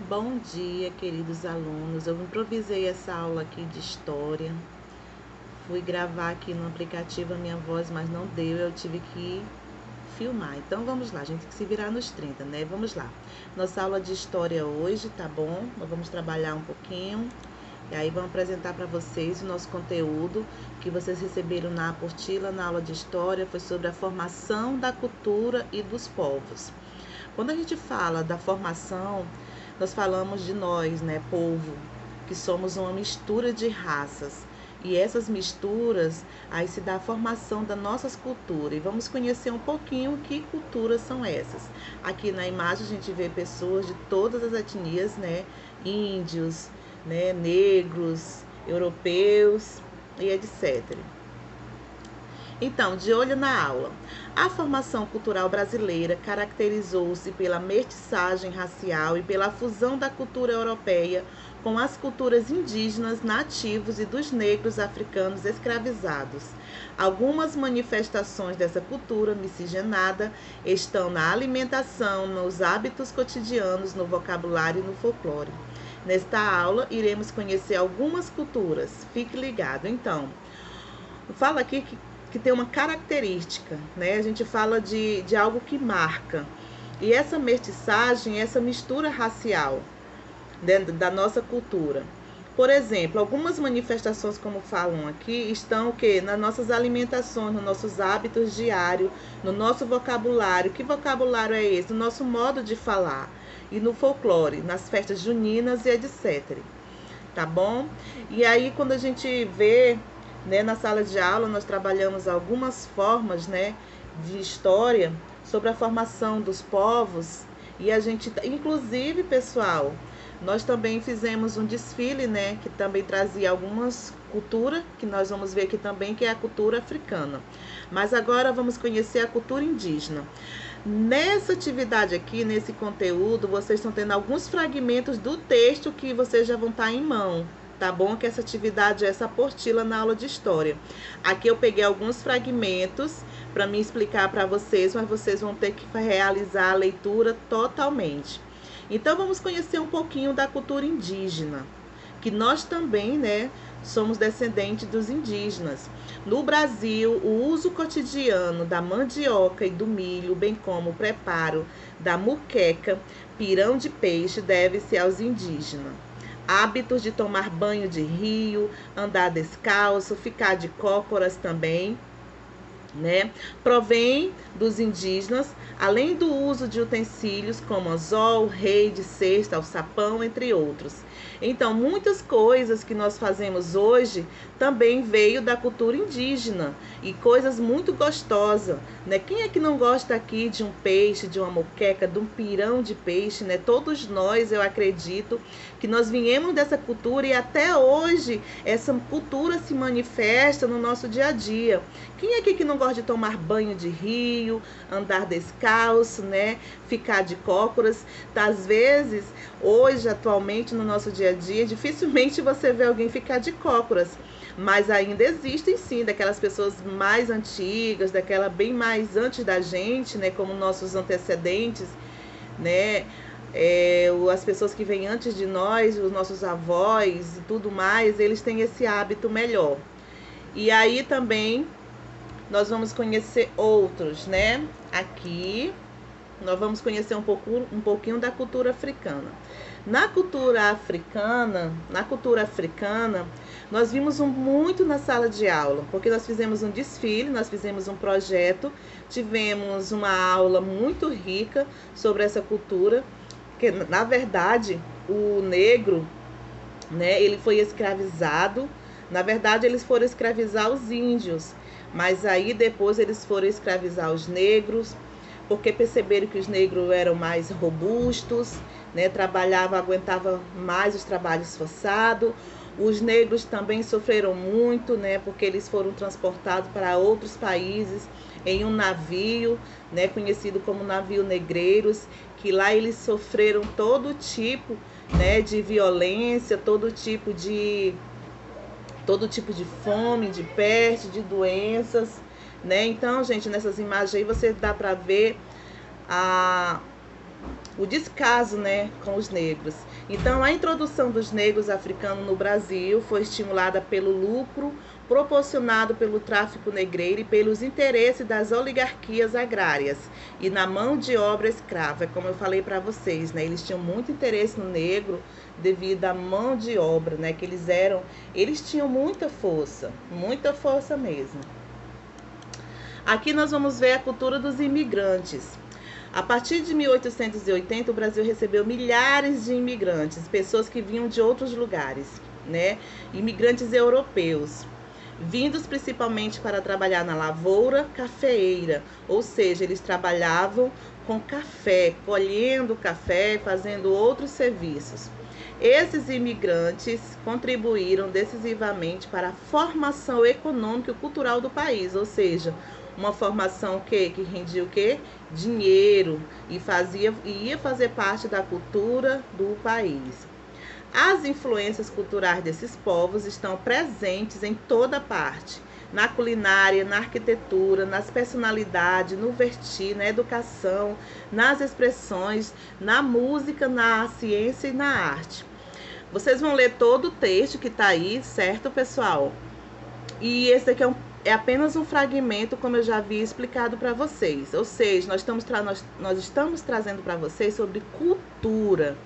Bom dia, queridos alunos. Eu improvisei essa aula aqui de história. Fui gravar aqui no aplicativo a minha voz, mas não deu. Eu tive que filmar. Então vamos lá, a gente tem que se virar nos 30, né? Vamos lá. Nossa aula de história hoje, tá bom? Nós vamos trabalhar um pouquinho. E aí vamos apresentar para vocês o nosso conteúdo que vocês receberam na apostila, na aula de história, foi sobre a formação da cultura e dos povos. Quando a gente fala da formação, nós falamos de nós, né, povo, que somos uma mistura de raças. E essas misturas, aí se dá a formação da nossas culturas. E vamos conhecer um pouquinho que culturas são essas. Aqui na imagem a gente vê pessoas de todas as etnias, né, índios, né, negros, europeus e etc. Então, de olho na aula. A formação cultural brasileira caracterizou-se pela mestiçagem racial e pela fusão da cultura europeia com as culturas indígenas, nativos e dos negros africanos escravizados. Algumas manifestações dessa cultura miscigenada estão na alimentação, nos hábitos cotidianos, no vocabulário e no folclore. Nesta aula, iremos conhecer algumas culturas. Fique ligado. Então, fala aqui que tem uma característica, né? A gente fala de algo que marca. E essa mestiçagem, essa mistura racial dentro da nossa cultura. Por exemplo, algumas manifestações, como falam aqui, estão o quê? Nas nossas alimentações, nos nossos hábitos diários, no nosso vocabulário. Que vocabulário é esse? No nosso modo de falar. E no folclore, nas festas juninas e etc. Tá bom? E aí, quando a gente vê, né, na sala de aula, nós trabalhamos algumas formas, né, de história sobre a formação dos povos. E a gente, inclusive, pessoal, nós também fizemos um desfile, né, que também trazia algumas culturas, que nós vamos ver aqui também, que é a cultura africana. Mas agora vamos conhecer a cultura indígena. Nessa atividade aqui, nesse conteúdo, vocês estão tendo alguns fragmentos do texto que vocês já vão estar em mão, tá bom? Que essa atividade é essa apostila na aula de história. Aqui eu peguei alguns fragmentos para me explicar para vocês, mas vocês vão ter que realizar a leitura totalmente. Então vamos conhecer um pouquinho da cultura indígena, que nós também, né, somos descendentes dos indígenas. No Brasil, o uso cotidiano da mandioca e do milho, bem como o preparo da muqueca, pirão de peixe, deve-se aos indígenas. Hábitos de tomar banho de rio, andar descalço, ficar de cócoras também, né? Provém dos indígenas, além do uso de utensílios como anzol, rede, cesta, alçapão, entre outros. Então, muitas coisas que nós fazemos hoje também veio da cultura indígena e coisas muito gostosas, né? Quem é que não gosta aqui de um peixe, de uma moqueca, de um pirão de peixe, né? Todos nós, eu acredito, que nós viemos dessa cultura e até hoje essa cultura se manifesta no nosso dia a dia. Quem é aqui que não gosta de tomar banho de rio, andar descalço, né? Ficar de cócoras? Às vezes, hoje, atualmente, no nosso dia a dia, dificilmente você vê alguém ficar de cócoras. Mas ainda existem sim, daquelas pessoas mais antigas, daquela bem mais antes da gente, né? Como nossos antecedentes, né? As pessoas que vêm antes de nós, os nossos avós e tudo mais, eles têm esse hábito melhor. E aí também nós vamos conhecer outros, né? Aqui nós vamos conhecer um pouquinho da cultura africana. Na cultura africana, nós vimos muito na sala de aula, porque nós fizemos um desfile, nós fizemos um projeto, tivemos uma aula muito rica sobre essa cultura, que na verdade o negro, né, ele foi escravizado. Na verdade, eles foram escravizar os índios, mas aí depois eles foram escravizar os negros, porque perceberam que os negros eram mais robustos, né, aguentavam mais os trabalhos forçados. Os negros também sofreram muito, né, porque eles foram transportados para outros países em um navio, né, conhecido como navio negreiros, que lá eles sofreram todo tipo, né, de violência, todo tipo de fome, de peste, de doenças, né? Então, gente, nessas imagens aí você dá para ver o descaso, né, com os negros. Então, a introdução dos negros africanos no Brasil foi estimulada pelo lucro proporcionado pelo tráfico negreiro e pelos interesses das oligarquias agrárias e na mão de obra escrava. Como eu falei para vocês, né, eles tinham muito interesse no negro devido à mão de obra, né, que eles tinham muita força mesmo. Aqui nós vamos ver a cultura dos imigrantes. A partir de 1880, o Brasil recebeu milhares de imigrantes, pessoas que vinham de outros lugares, né? Imigrantes europeus, vindos principalmente para trabalhar na lavoura cafeeira, ou seja, eles trabalhavam com café, colhendo café, fazendo outros serviços. Esses imigrantes contribuíram decisivamente para a formação econômica e cultural do país, ou seja, uma formação que rendia o quê? Dinheiro e ia fazer parte da cultura do país. As influências culturais desses povos estão presentes em toda parte, na culinária, na arquitetura, nas personalidades, no vestir, na educação, nas expressões, na música, na ciência e na arte. Vocês vão ler todo o texto que está aí, certo, pessoal? E esse aqui é apenas um fragmento, como eu já havia explicado para vocês. Ou seja, nós estamos trazendo para vocês sobre cultura.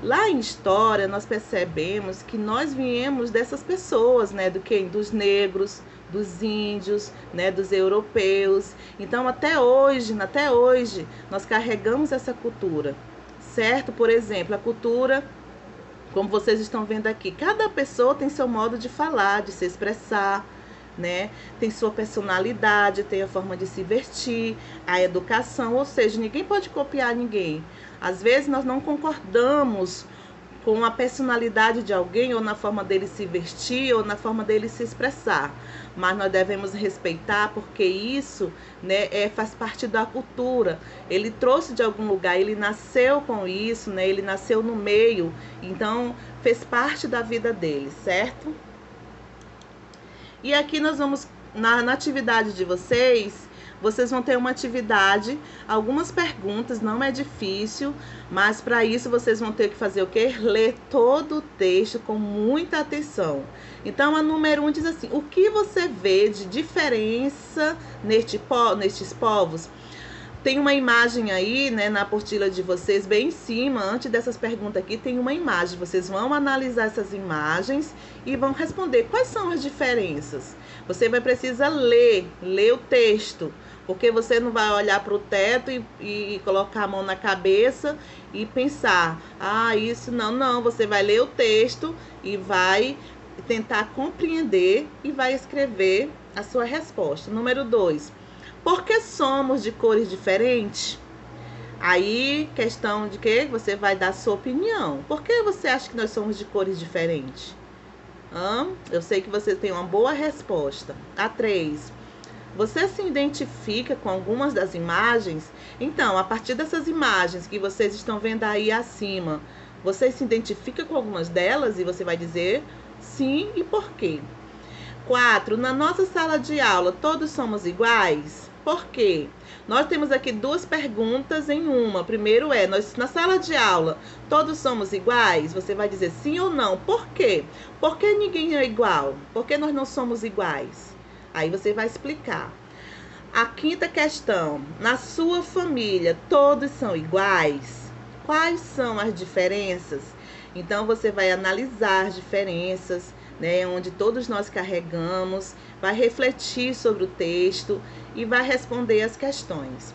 Lá em história, nós percebemos que nós viemos dessas pessoas, né? Dos negros, dos índios, né? Dos europeus. Então, até hoje, nós carregamos essa cultura, certo? Por exemplo, a cultura, como vocês estão vendo aqui, cada pessoa tem seu modo de falar, de se expressar, né? Tem sua personalidade, tem a forma de se vestir, a educação, ou seja, ninguém pode copiar ninguém. Às vezes nós não concordamos com a personalidade de alguém, ou na forma dele se vestir, ou na forma dele se expressar, mas nós devemos respeitar, porque isso, né, faz parte da cultura. Ele trouxe de algum lugar, ele nasceu com isso, né? Ele nasceu no meio, então fez parte da vida dele, certo? E aqui nós vamos, na atividade de vocês vão ter uma atividade, algumas perguntas, não é difícil, mas para isso vocês vão ter que fazer o quê? Ler todo o texto com muita atenção. Então, a número 1 diz assim: o que você vê de diferença nestes povos? Tem uma imagem aí, né, na apostila de vocês, bem em cima, antes dessas perguntas aqui, tem uma imagem. Vocês vão analisar essas imagens e vão responder quais são as diferenças. Você vai precisar ler o texto, porque você não vai olhar para o teto e colocar a mão na cabeça e pensar, isso não. Você vai ler o texto e vai tentar compreender e vai escrever a sua resposta. Número 2. Por que somos de cores diferentes? Aí, questão de que você vai dar a sua opinião. Por que você acha que nós somos de cores diferentes? Eu sei que você tem uma boa resposta. A 3. Você se identifica com algumas das imagens? Então, a partir dessas imagens que vocês estão vendo aí acima, você se identifica com algumas delas e você vai dizer sim e por quê. 4. Na nossa sala de aula, todos somos iguais? Por quê? Nós temos aqui duas perguntas em uma. Primeiro nós na sala de aula, todos somos iguais? Você vai dizer sim ou não. Por quê? Por que ninguém é igual? Por que nós não somos iguais? Aí você vai explicar. A 5ª questão. Na sua família, todos são iguais? Quais são as diferenças? Então, você vai analisar as diferenças, né, onde todos nós carregamos, vai refletir sobre o texto e vai responder as questões,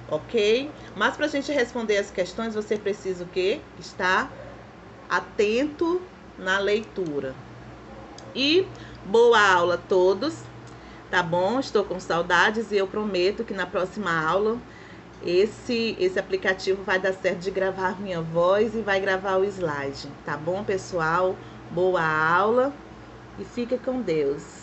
ok? Mas para a gente responder as questões, você precisa o quê? Estar atento na leitura. E boa aula a todos, tá bom? Estou com saudades e eu prometo que na próxima aula esse aplicativo vai dar certo de gravar minha voz e vai gravar o slide, tá bom, pessoal? Boa aula e fica com Deus.